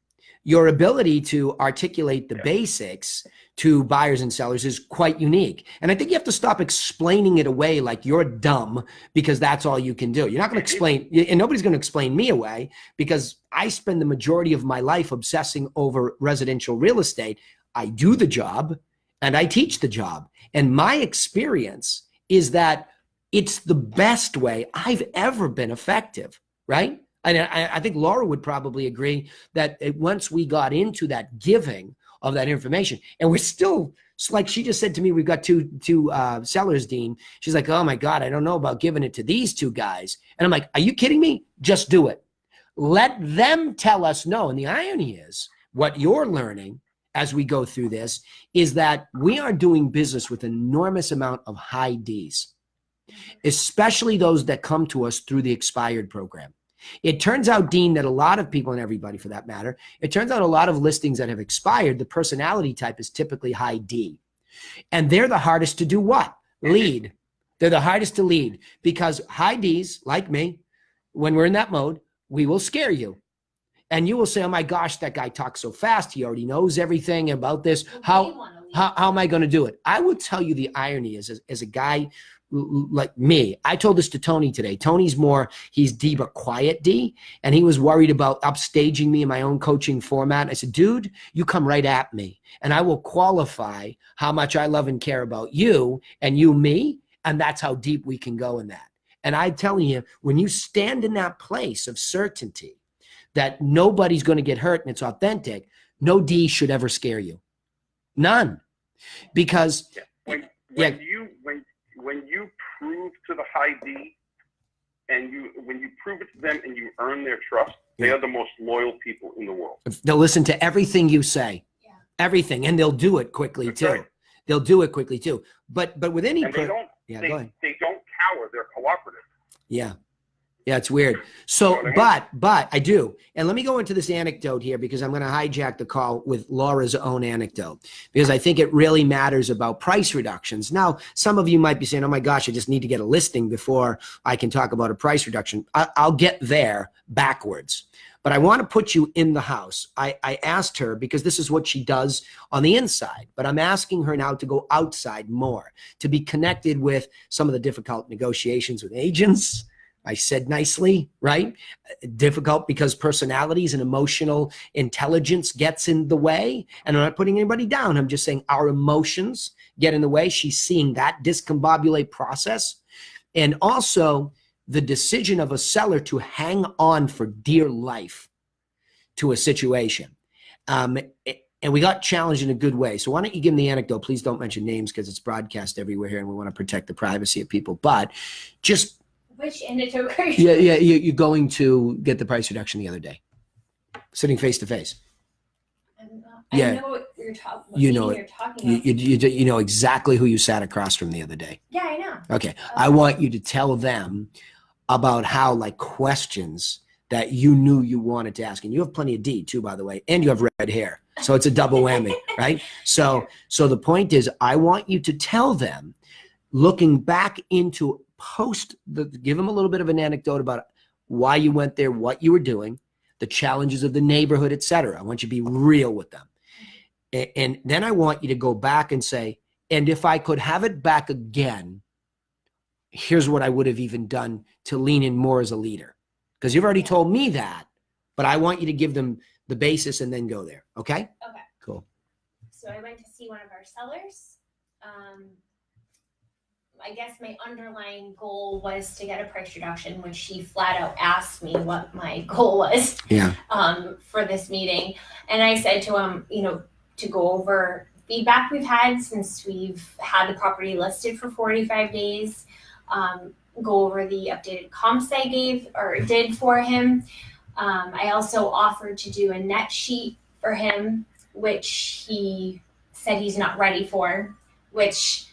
Your ability to articulate the basics to buyers and sellers is quite unique. And I think you have to stop explaining it away like you're dumb because that's all you can do. You're not going to explain, and nobody's going to explain me away because I spend the majority of my life obsessing over residential real estate. I do the job and I teach the job. And my experience is that it's the best way I've ever been effective, right? And I think Laura would probably agree that once we got into that giving of that information, and we're still, like she just said to me, we've got two sellers, Dean. She's like, oh my God, I don't know about giving it to these two guys. And I'm like, are you kidding me? Just do it. Let them tell us no. And the irony is what you're learning as we go through this is that we are doing business with an enormous amount of high Ds, especially those that come to us through the expired program. It turns out, Dean, that a lot of people, and everybody for that matter, it turns out a lot of listings that have expired, the personality type is typically high D. And they're the hardest to do what? Lead. They're the hardest to lead because high Ds, like me, when we're in that mode, we will scare you. And you will say, oh my gosh, that guy talks so fast. He already knows everything about this. Well, they How wanna lead. how am I going to do it? I will tell you the irony is, as a guy like me, I told this to Tony today. Tony's he's D, but quiet D. And he was worried about upstaging me in my own coaching format. I said, dude, you come right at me and I will qualify how much I love and care about you and you me. And that's how deep we can go in that. And I'm telling you, when you stand in that place of certainty that nobody's going to get hurt and it's authentic, no D should ever scare you. None. Because When Yeah. you prove to the high D, and when you prove it to them and you earn their trust, they Yeah. are the most loyal people in the world. they'll listen to everything you say. Yeah. Everything. And they'll do it quickly That's too. right. They'll do it quickly too. But with any And they don't. yeah, They, go ahead. they don't cower. They're cooperative. Yeah. Yeah, it's weird. So, You know what I but I do. And let me go into this anecdote here because I'm going to hijack the call with Laura's own anecdote because I think it really matters about price reductions. Now, some of you might be saying, oh my gosh, I just need to get a listing before I can talk about a price reduction. I'll get there backwards. But I want to put you in the house. I asked her because this is what she does on the inside, but I'm asking her now to go outside more, to be connected with some of the difficult negotiations with agents. I said nicely, right? Difficult because personalities and emotional intelligence gets in the way. And I'm not putting anybody down. I'm just saying our emotions get in the way. She's seeing that discombobulate process. And also the decision of a seller to hang on for dear life to a situation. And we got challenged in a good way. So why don't you give them the anecdote? Please don't mention names because it's broadcast everywhere here and we want to protect the privacy of people. But just Which anecdote are you? yeah, you're going to get the price reduction the other day, sitting face to face. Yeah. I know what you're talking. You know it. You're talking about. You know exactly who you sat across from the other day. Yeah, I know. Okay, I want you to tell them about how like questions that you knew you wanted to ask, and you have plenty of D too, by the way, and you have red hair, so it's a double whammy, right? So the point is, I want you to tell them, looking back into give them a little bit of an anecdote about why you went there, what you were doing, the challenges of the neighborhood, etc. I want you to be real with them. And then I want you to go back and say, and if I could have it back again, here's what I would have even done to lean in more as a leader. Because you've already told me that, but I want you to give them the basis and then go there. Okay? Okay. Cool. So I went to see one of our sellers. I guess my underlying goal was to get a price reduction, which she flat out asked me what my goal was Yeah. for this meeting. And I said to him, to go over feedback we've had since we've had the property listed for 45 days, go over the updated comps I did for him. I also offered to do a net sheet for him, which he said he's not ready for, which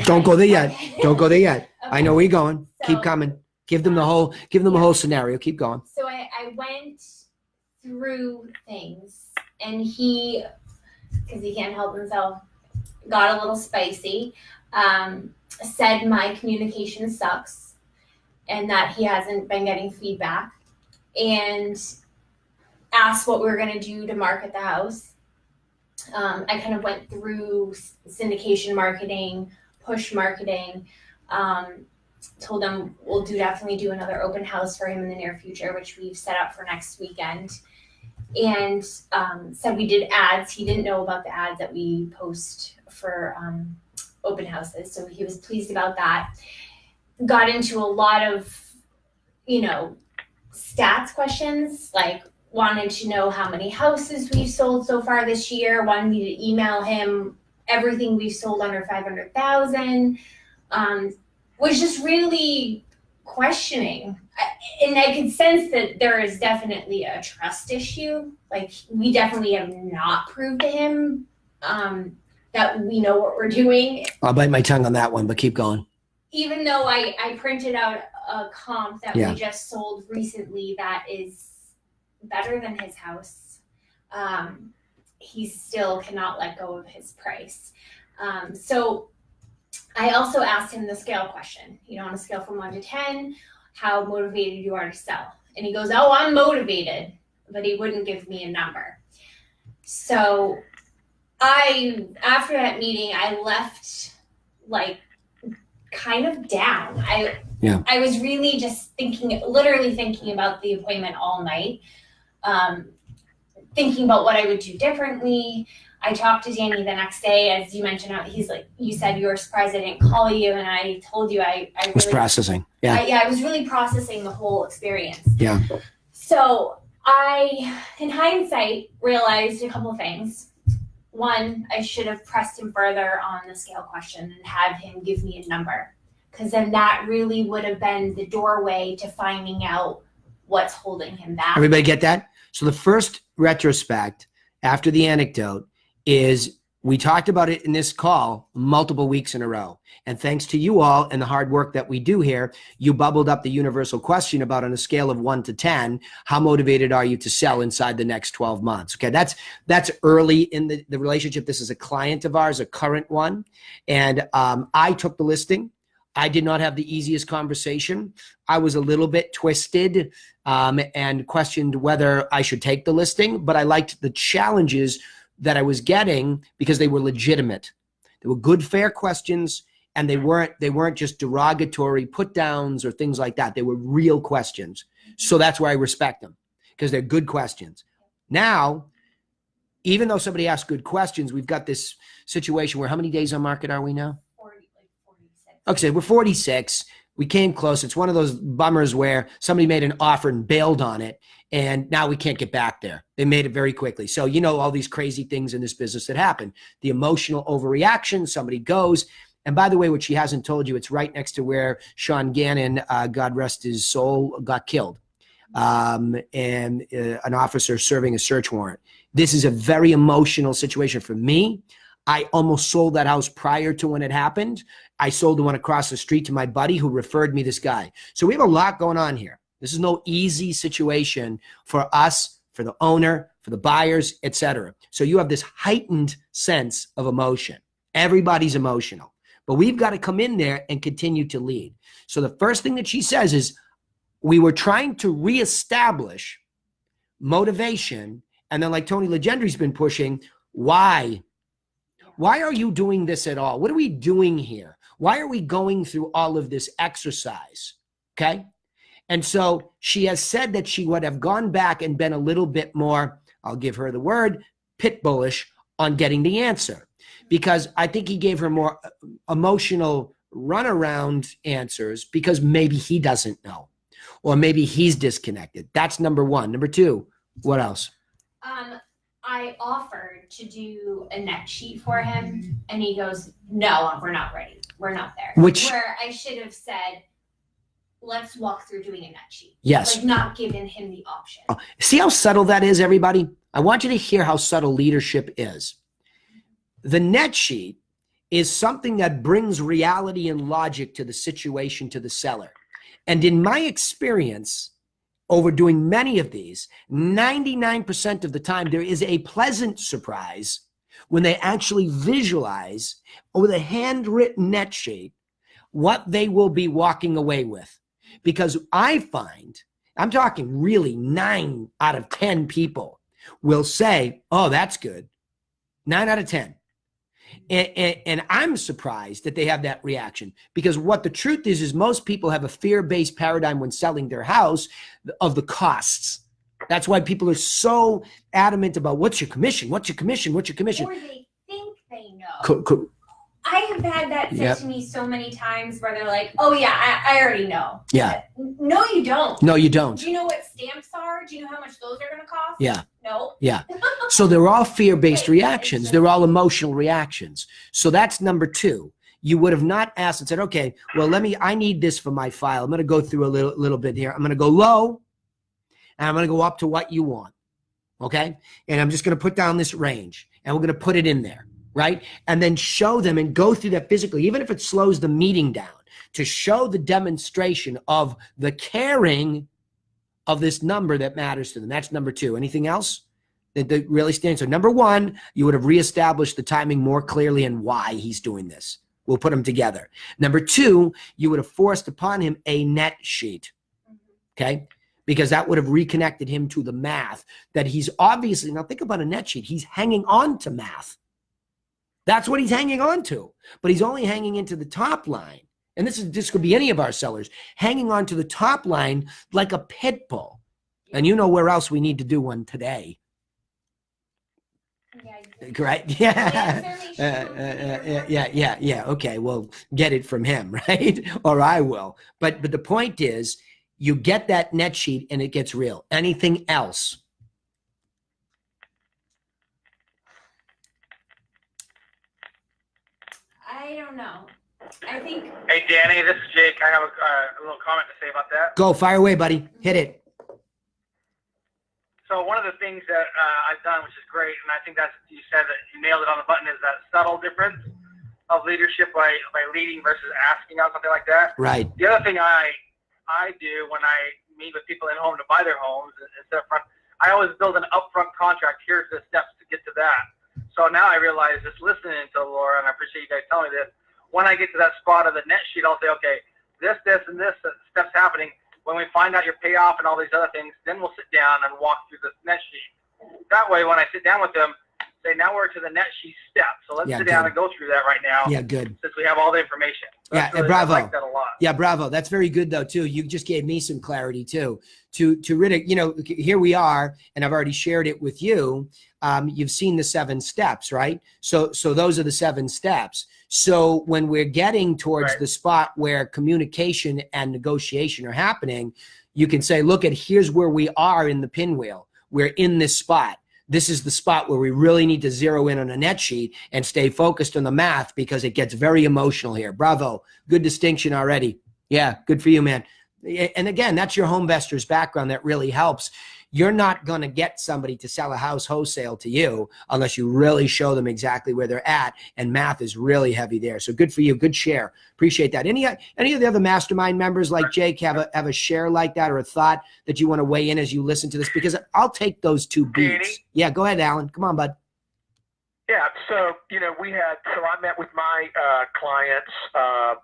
Don't go there yet. Don't go there yet. Okay. I know where you're going. Keep So- coming. Give them the whole scenario. Keep going. So I went through things, and he, because he can't help himself, got a little spicy, said my communication sucks and that he hasn't been getting feedback, and asked what we were going to do to market the house. I kind of went through syndication marketing, push marketing, told him we'll definitely do another open house for him in the near future, which we've set up for next weekend. And said we did ads. He didn't know about the ads that we post for open houses, so he was pleased about that. Got into a lot of, stats questions, like wanted to know how many houses we've sold so far this year, wanted me to email him everything we've sold under 500,000, was just really questioning. And I could sense that there is definitely a trust issue. Like, we definitely have not proved to him that we know what we're doing. I'll bite my tongue on that one, but keep going. Even though I printed out a comp that Yeah. we just sold recently that is better than his house, he still cannot let go of his price. So I also asked him the scale question, on a scale from 1 to 10, how motivated you are to sell. And he goes, oh, I'm motivated, but he wouldn't give me a number. So after that meeting, I left like kind of down. I was really just literally thinking about the appointment all night, thinking about what I would do differently. I talked to Danny the next day, as you mentioned. He's like, you said you were surprised I didn't call you, and I told you I was processing. Yeah. I was really processing the whole experience. Yeah. So I, in hindsight, realized a couple of things. One, I should have pressed him further on the scale question and had him give me a number, because then that really would have been the doorway to finding out what's holding him back. Everybody get that? So the first retrospect after the anecdote is we talked about it in this call multiple weeks in a row. And thanks to you all and the hard work that we do here, you bubbled up the universal question about, on a scale of 1 to 10, how motivated are you to sell inside the next 12 months? Okay, that's early in the relationship. This is a client of ours, a current one. And I took the listing. I did not have the easiest conversation. I was a little bit twisted and questioned whether I should take the listing, but I liked the challenges that I was getting because they were legitimate. They were good, fair questions, and they weren't just derogatory put downs or things like that. They were real questions. So that's why I respect them, because they're good questions. Now, even though somebody asked good questions, we've got this situation where how many days on market are we now? 46. Okay, we're 46. We came close. It's one of those bummers where somebody made an offer and bailed on it, and now we can't get back there. They made it very quickly. So, all these crazy things in this business that happen. The emotional overreaction, somebody goes. And by the way, what she hasn't told you, it's right next to where Sean Gannon, God rest his soul, got killed. And an officer serving a search warrant. This is a very emotional situation for me. I almost sold that house prior to when it happened. I sold the one across the street to my buddy who referred me this guy. So we have a lot going on here. This is no easy situation for us, for the owner, for the buyers, etc. So you have this heightened sense of emotion. Everybody's emotional, but we've got to come in there and continue to lead. So the first thing that she says is, we were trying to reestablish motivation. And then, like Tony Legendry's been pushing, why? Why are you doing this at all? What are we doing here? Why are we going through all of this exercise? Okay. And so she has said that she would have gone back and been a little bit more, I'll give her the word, pit bullish on getting the answer, because I think he gave her more emotional runaround answers because maybe he doesn't know, or maybe he's disconnected. That's number one. Number two, what else? I offered to do a net sheet for him, and he goes, no, we're not ready. We're not there. Where I should have said, let's walk through doing a net sheet. Yes. Like, not giving him the option. See how subtle that is, everybody? I want you to hear how subtle leadership is. The net sheet is something that brings reality and logic to the situation, to the seller. And in my experience, over doing many of these, 99% of the time, there is a pleasant surprise when they actually visualize with a handwritten net sheet what they will be walking away with. Because I find, I'm talking really 9 out of 10 people will say, oh, that's good. 9 out of 10. And I'm surprised that they have that reaction, because what the truth is most people have a fear-based paradigm when selling their house of the costs. That's why people are so adamant about what's your commission, what's your commission, what's your commission. Or they think they know. I have had that said to me so many times where they're like, oh yeah, I already know. Yeah. No, you don't. No, you don't. Do you know what stamps are? Do you know how much those are going to cost? Yeah. No. Yeah. So they're all fear-based reactions. They're all emotional reactions. So that's number two. You would have not asked and said, okay, well, I need this for my file. I'm going to go through a little bit here. I'm going to go low and I'm going to go up to what you want. Okay. And I'm just going to put down this range and we're going to put it in there. Right? And then show them and go through that physically, even if it slows the meeting down, to show the demonstration of the caring of this number that matters to them. That's number two. Anything else that really stands? So number one, you would have reestablished the timing more clearly and why he's doing this. We'll put them together. Number two, you would have forced upon him a net sheet. Okay. Because that would have reconnected him to the math that he's obviously, now think about a net sheet. He's hanging on to math. That's what he's hanging on to, but he's only hanging into the top line. And this could be any of our sellers hanging on to the top line like a pit bull. And you know where else we need to do one today. Correct? Yeah. Yeah. Okay. Well, get it from him, right? Or I will. But the point is, you get that net sheet and it gets real. Anything else? I don't know. I think. Hey, Danny, this is Jake. I have a little comment to say about that. Go, fire away, buddy. Hit it. So one of the things that I've done, which is great, and I think that's, you said that you nailed it on the button, is that subtle difference of leadership by leading versus asking out, something like that. Right. The other thing I do when I meet with people in home to buy their homes instead of front, I always build an upfront contract. Here's the steps to get to that. So now I realize, just listening to Laura, and I appreciate you guys telling me this, when I get to that spot of the net sheet, I'll say, okay, this, and this steps happening. When we find out your payoff and all these other things, then we'll sit down and walk through the net sheet. That way, when I sit down with them, say, now we're to the net sheet step. So let's sit down and go through that right now. Yeah, good. Since we have all the information. Yeah, really, bravo. I like that a lot. Yeah, bravo. That's very good, though, too. You just gave me some clarity, too. To really, here we are, and I've already shared it with you. You've seen the 7 steps, right? So those are the 7 steps. So when we're getting towards the spot where communication and negotiation are happening, you can say, look, here's where we are in the pinwheel. We're in this spot. This is the spot where we really need to zero in on a net sheet and stay focused on the math, because it gets very emotional here. Bravo. Good distinction already. Yeah, good for you, man. And again, that's your home investor's background that really helps. You're not going to get somebody to sell a house wholesale to you unless you really show them exactly where they're at, and math is really heavy there. So good for you. Good share. Appreciate that. Any of the other mastermind members like Jake have a share like that, or a thought that you want to weigh in as you listen to this? Because I'll take those 2 beats. Danny? Yeah, go ahead, Alan. Come on, bud. Yeah, so I met with my clients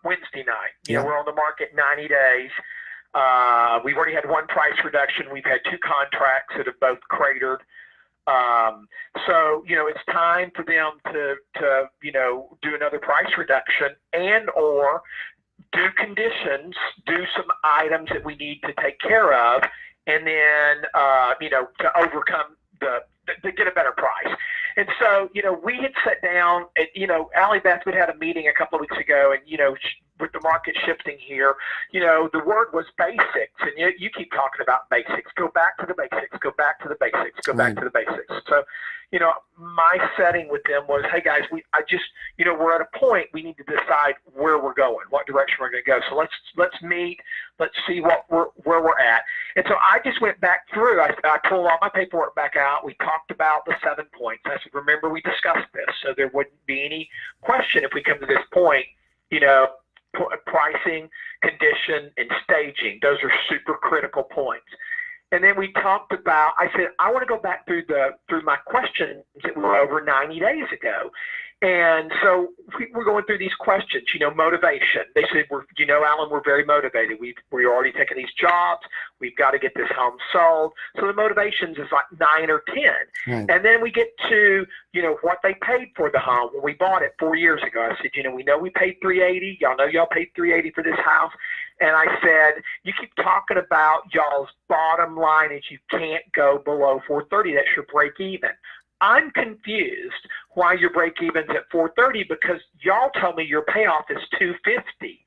Wednesday night. We're on the market 90 days. We've already had 1 price reduction. We've had 2 contracts that have both cratered. So it's time for them to do another price reduction and or do conditions, do some items that we need to take care of, and then to overcome to get a better price. And so, we had sat down at, Allie Beth, we had a meeting a couple of weeks ago, and, with the market shifting here, the word was basics, and you keep talking about basics. Go back to the basics, go back to the basics, go back to the basics. So, my setting with them was, hey guys, we're at a point, we need to decide where we're going, what direction we're going to go. So let's meet, let's see where we're at. And so I just went back through, I pulled all my paperwork back out. We talked about the 7 points. I said, remember, we discussed this, so there wouldn't be any question if we come to this point, pricing, condition, and staging. Those are super critical points. And then we talked about, I said, I want to go back through my questions that were over 90 days ago. And so we're going through these questions, motivation. They said, Alan, we're very motivated. We're already taking these jobs. We've got to get this home sold. So the motivations is like 9 or 10. Right. And then we get to, what they paid for the home when we bought it 4 years ago. I said, we know we paid $380. Y'all know y'all paid $380 for this house. And I said, you keep talking about y'all's bottom line is you can't go below 430. That's your break even. I'm confused why your break even's at 430, because y'all tell me your payoff is 250.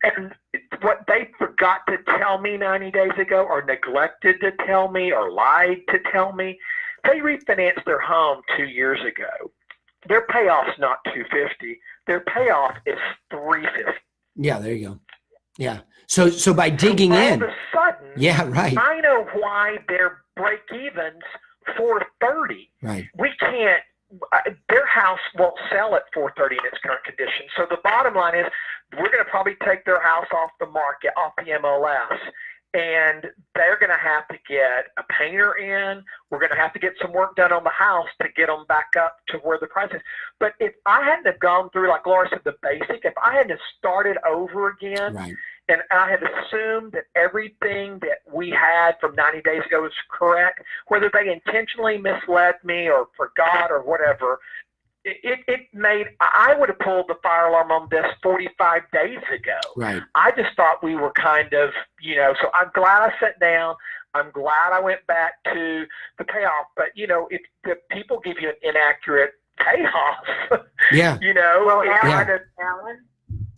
And what they forgot to tell me 90 days ago, or neglected to tell me, or lied to tell me, they refinanced their home 2 years ago. Their payoff's not 250. Their payoff is 350. Yeah, there you go. Yeah. So by digging in, all of a sudden, yeah, right. I know why their break even's 430. Right. We can't. Their house won't sell at 430 in its current condition. So the bottom line is, we're going to probably take their house off the market, off the MLS, and they're going to have to get a painter in. We're going to have to get some work done on the house to get them back up to where the price is. But if I hadn't have gone through, like Laura said, the basic, if I hadn't have started over again, Right. and I had assumed that everything that we had from 90 days ago was correct, whether they intentionally misled me or forgot or whatever, it made, I would have pulled the fire alarm on this 45 days ago. Right. I just thought we were kind of, so I'm glad I sat down. I'm glad I went back to the payoff. But, if the people give you an inaccurate payoff, Yeah. Well, it's Alan, kind of, Alan,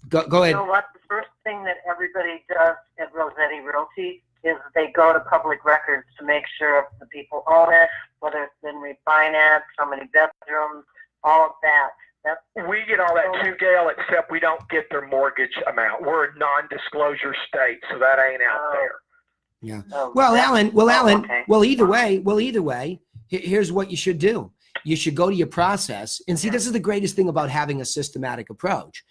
Go you ahead. know what? The first thing that everybody does at Rossetti Realty is they go to public records to make sure if the people own it, whether it's been refinanced, how many bedrooms, all of that. we get all that too, Gail, except we don't get their mortgage amount. We're a non-disclosure state, so that ain't out there. Yeah. Oh, Well, Alan, okay. either way, here's what you should do. You should go to your process and see, this is the greatest thing about having a systematic approach.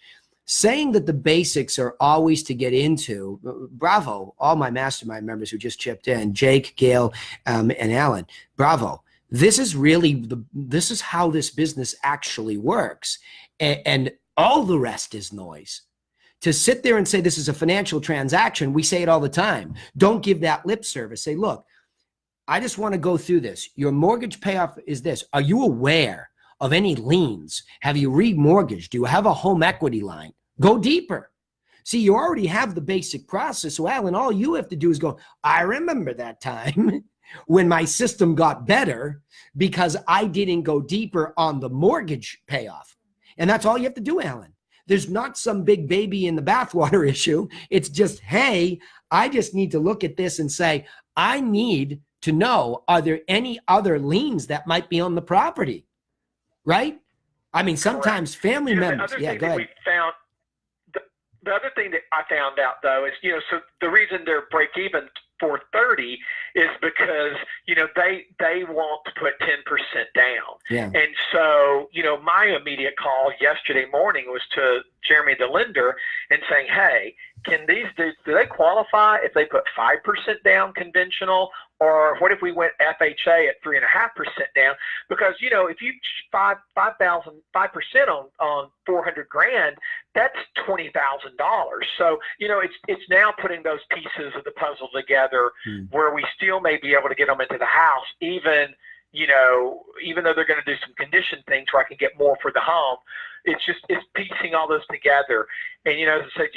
Saying that the basics are always to get into, bravo, all my mastermind members who just chipped in, Jake, Gail, and Alan, bravo. This is really, this is how this business actually works. And all the rest is noise. To sit there and say this is a financial transaction, we say it all the time. Don't give that lip service. Say, look, I just want to go through this. Your mortgage payoff is this. Are you aware of any liens? Have you remortgaged? Do you have a home equity line? Go deeper. See, you already have the basic process. So, Alan, all you have to do is go, I remember that time when my system got better because I didn't go deeper on the mortgage payoff. And that's all you have to do, Alan. There's not some big baby in the bathwater issue. It's just, hey, I just need to look at this and say, I need to know, are there any other liens that might be on the property? Right? I mean, sometimes family members. Yeah, go ahead. The other thing that I found out, though, is, so the reason they're break even for 30 is because, they want to put 10% down. Yeah. And so, my immediate call yesterday morning was to Jeremy, the lender, and saying, hey, can these dudes, do they qualify if they put 5% down conventional? Or what if we went FHA at 3.5% down? Because, if you 5% on $400,000, that's $20,000. So, it's now putting those pieces of the puzzle together where we still may be able to get them into the house, even though they're going to do some condition things where I can get more for the home. It's piecing all those together. And, as I said,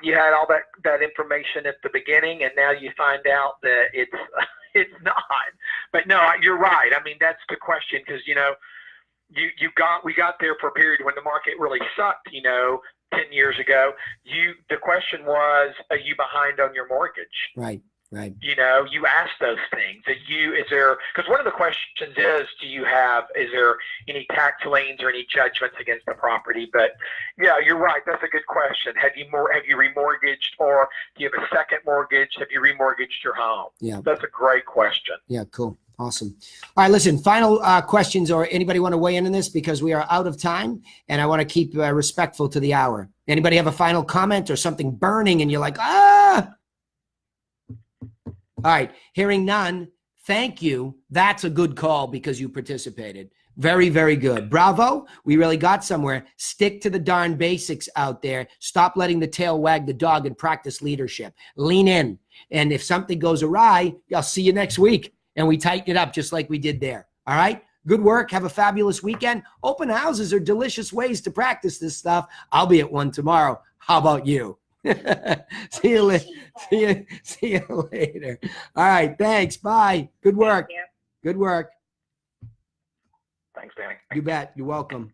you had all that information at the beginning, and now you find out that it's not. But no, you're right. I mean, that's the question, because we got there for a period when the market really sucked. 10 years ago. The question was, are you behind on your mortgage? Right. Right. You ask those things. Because one of the questions is there any tax liens or any judgments against the property? But yeah, you're right. That's a good question. Have you remortgaged, or do you have a second mortgage? Have you remortgaged your home? Yeah. That's a great question. Yeah. Cool. Awesome. All right. Listen, final questions, or anybody want to weigh in on this, because we are out of time and I want to keep respectful to the hour. Anybody have a final comment or something burning and you're like, ah? All right. Hearing none. Thank you. That's a good call because you participated. Very, very good. Bravo. We really got somewhere. Stick to the darn basics out there. Stop letting the tail wag the dog and practice leadership. Lean in. And if something goes awry, I'll see you next week. And we tighten it up just like we did there. All right. Good work. Have a fabulous weekend. Open houses are delicious ways to practice this stuff. I'll be at one tomorrow. How about you? See you later. All right. Thanks. Bye. Good work. Good work. Thanks, Danny. You bet. You're welcome.